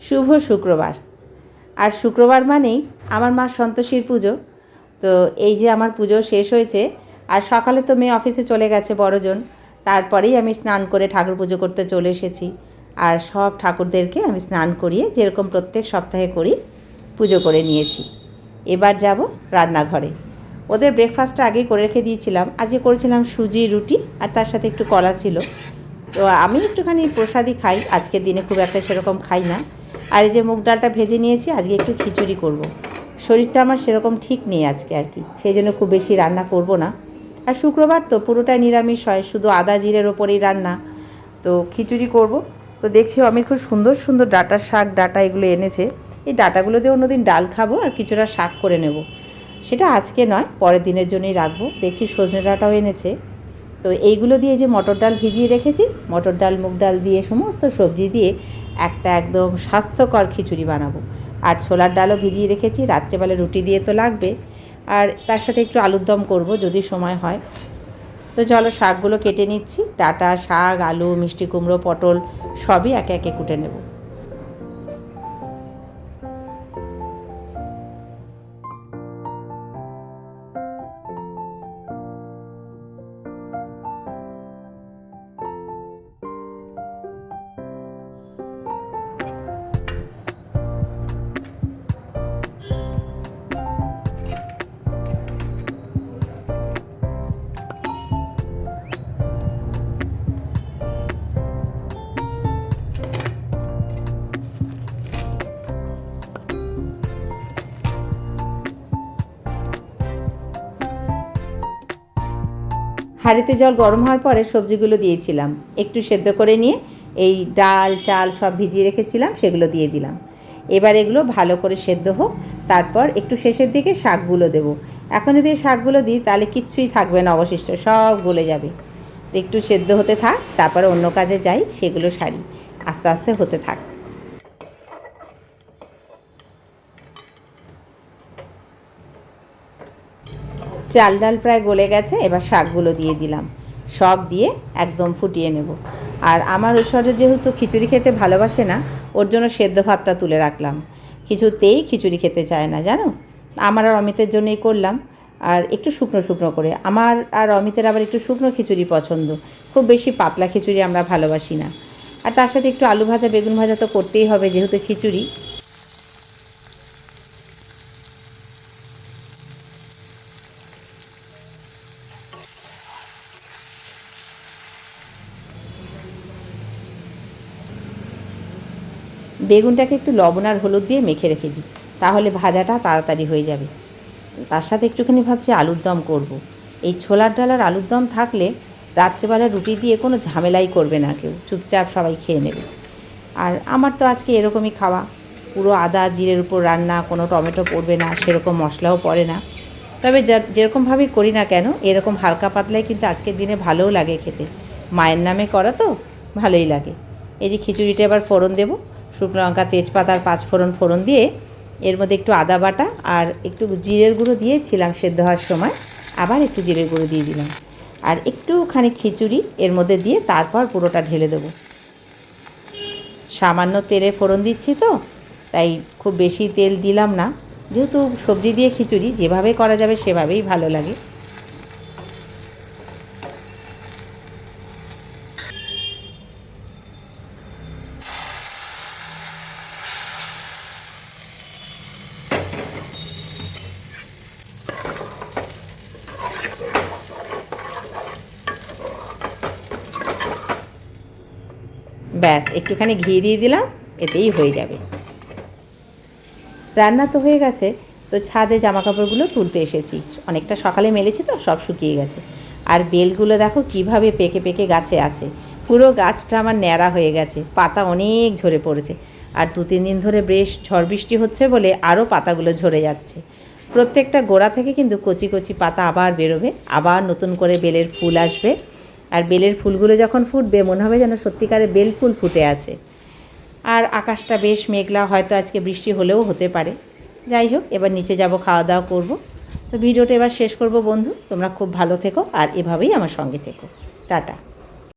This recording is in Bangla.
শুভ শুক্রবার। আর শুক্রবার মানেই আমার মা সন্তোষীর পুজো। তো এই যে আমার পুজো শেষ হয়েছে, আর সকালে তো মেয়ে অফিসে চলে গেছে বড়জন, তারপরেই আমি স্নান করে ঠাকুর পুজো করতে চলে এসেছি। আর সব ঠাকুরদেরকে আমি স্নান করিয়ে যেরকম প্রত্যেক সপ্তাহে করি পুজো করে নিয়েছি। এবার যাব রান্নাঘরে। ওদের ব্রেকফাস্টটা আগেই করে রেখে দিয়েছিলাম। আজকে করেছিলাম সুজি রুটি, আর তার সাথে একটু কলা ছিল। তো আমি একটুখানি প্রসাদই খাই, আজকের দিনে খুব একটা সেরকম খাই না। আর এই যে মুগ ডালটা ভেজে নিয়েছি, আজকে একটু খিচুড়ি করব। শরীরটা আমার সেরকম ঠিক নেই আজকে আর কি, সেই জন্য খুব বেশি রান্না করব না। আর শুক্রবার তো পুরোটা নিরামিষ হয়, শুধু আদা জিরের ওপরেই রান্না। তো খিচুড়ি করব। তো দেখছি আমি খুব সুন্দর সুন্দর ডাঁটার শাক, ডাঁটা এগুলো এনেছে। এই ডাঁটাগুলো দিয়ে অন্যদিন ডাল খাবো আর কিছুটা শাক করে নেব। সেটা আজকে নয়, পরের দিনের জন্যই রাখবো। দেখছি সজনে ডাঁটাও এনেছে। তো এইগুলো দিয়ে যে মটর ডাল ভিজিয়ে রেখেছি, মটর ডাল মুগ ডাল দিয়ে সমস্ত সবজি দিয়ে একটা একদম স্বাস্থ্যকর খিচুড়ি বানাবো। আর ছোলার ডালও ভিজিয়ে রেখেছি, রাত্রেবেলা রুটি দিয়ে তো লাগবে। আর তার সাথে একটু আলুর দম করবো যদি সময় হয়। তো চলো শাকগুলো কেটে নিচ্ছি। ডাঁটা, শাক, আলু, মিষ্টি কুমড়ো, পটল সবই একে একে কুটে নেব। হাঁড়িতে জল গরম হওয়ার পরে সবজিগুলো দিয়েছিলাম, একটু সেদ্ধ করে নিয়ে এই ডাল চাল সব ভিজিয়ে রেখেছিলাম সেগুলো দিয়ে দিলাম। এবার এগুলো ভালো করে সেদ্ধ হোক, তারপর একটু শেষের দিকে শাকগুলো দেবো। এখন যদি এই শাকগুলো দিই তাহলে কিচ্ছুই থাকবে না অবশিষ্ট, সব গলে যাবে। একটু সেদ্ধ হতে থাক, তারপরে অন্য কাজে যাই, সেগুলো সারি, আস্তে আস্তে হতে থাক। চাল ডাল প্রায় গলে গেছে, এবার শাকগুলো দিয়ে দিলাম। সব দিয়ে একদম ফুটিয়ে নেব। আর আমার ঐশ্বর্য যেহেতু খিচুড়ি খেতে ভালোবাসে না, ওর জন্য সেদ্ধ ভাতটা তুলে রাখলাম। কিছুতেই খিচুড়ি খেতে চায় না জানো। আমার আর অমিতের জন্যই করলাম। আর একটু শুকনো শুকনো করে, আমার আর অমিতের আবার একটু শুকনো খিচুড়ি পছন্দ, খুব বেশি পাতলা খিচুড়ি আমরা ভালোবাসি না। আর তার সাথে একটু আলু ভাজা বেগুন ভাজা তো করতেই হবে যেহেতু খিচুড়ি। বেগুনটাকে একটু লবণ আর হলুদ দিয়ে মেখে রেখে দিই, তাহলে ভাজাটা তাড়াতাড়ি হয়ে যাবে। তার সাথে একটুখানি ভাবছি আলুর দম করব। এই ছোলার ডাল আর আলুর দম থাকলে রাত্রেবেলা রুটি দিয়ে কোনো ঝামেলাই করবে না কেউ, চুপচাপ সবাই খেয়ে নেবে। আর আমার তো আজকে এরকমই খাওয়া, পুরো আদা জিরের উপর রান্না, কোনো টমেটো পড়বে না, সেরকম মশলাও পড়ে না। তবে যেরকমভাবেই করি না কেন, এরকম হালকা পাতলাই কিন্তু আজকের দিনে ভালোও লাগে খেতে। মায়ের নামে করা তো ভালোই লাগে। এই যে খিচুড়িটা এবার ফোড়ন দেবো, শুকনো লঙ্কা তেজপাতা আর পাঁচফোড়ন ফোড়ন দিয়ে এর মধ্যে একটু আদা বাটা আর একটু জিরের গুঁড়ো দিয়েছিলাম সেদ্ধ হওয়ার সময়, আবার একটু জিরের গুঁড়ো দিয়ে দিলাম। আর একটুখানি খিচুড়ি এর মধ্যে দিয়ে তারপর পুরোটা ঢেলে দেবো। সামান্য তেলে ফোড়ন দিচ্ছি তো, তাই খুব বেশি তেল দিলাম না, যেহেতু সবজি দিয়ে খিচুড়ি যেভাবে করা যাবে সেভাবেই ভালো লাগে। ব্যাস একটুখানি ঘি দিয়ে দিলাম, এতেই হয়ে যাবে। রান্না তো হয়ে গেছে। তো ছাদে জামাকাপড়গুলো তুলতে এসেছি, অনেকটা সকালে মেলেছি তো সব শুকিয়ে গেছে। আর বেলগুলো দেখো কিভাবে পেকে পেকে গাছে আছে, পুরো গাছটা আমার ন্যাড়া হয়ে গেছে, পাতা অনেক ঝরে পড়েছে। আর 2-3 দিন ধরে বেশ ঝড় বৃষ্টি হচ্ছে বলে আরও পাতাগুলো ঝরে যাচ্ছে। প্রত্যেকটা গোড়া থেকে কিন্তু কচি কচি পাতা আবার বেরোবে, আবার নতুন করে বেলের ফুল আসবে। আর বেলের ফুলগুলো যখন ফুটবে মনে হবে যেন সত্যিকারে বেল ফুল ফুটে আছে। আর আকাশটা বেশ মেঘলা, হয়তো আজকে বৃষ্টি হলেও হতে পারে। যাই হোক, এবার নিচে যাব, খাওয়া দাওয়া করব। তো ভিডিওটা এবার শেষ করব বন্ধু, তোমরা খুব ভালো থেকো আর এভাবেই আমার সঙ্গে থেকো। টাটা।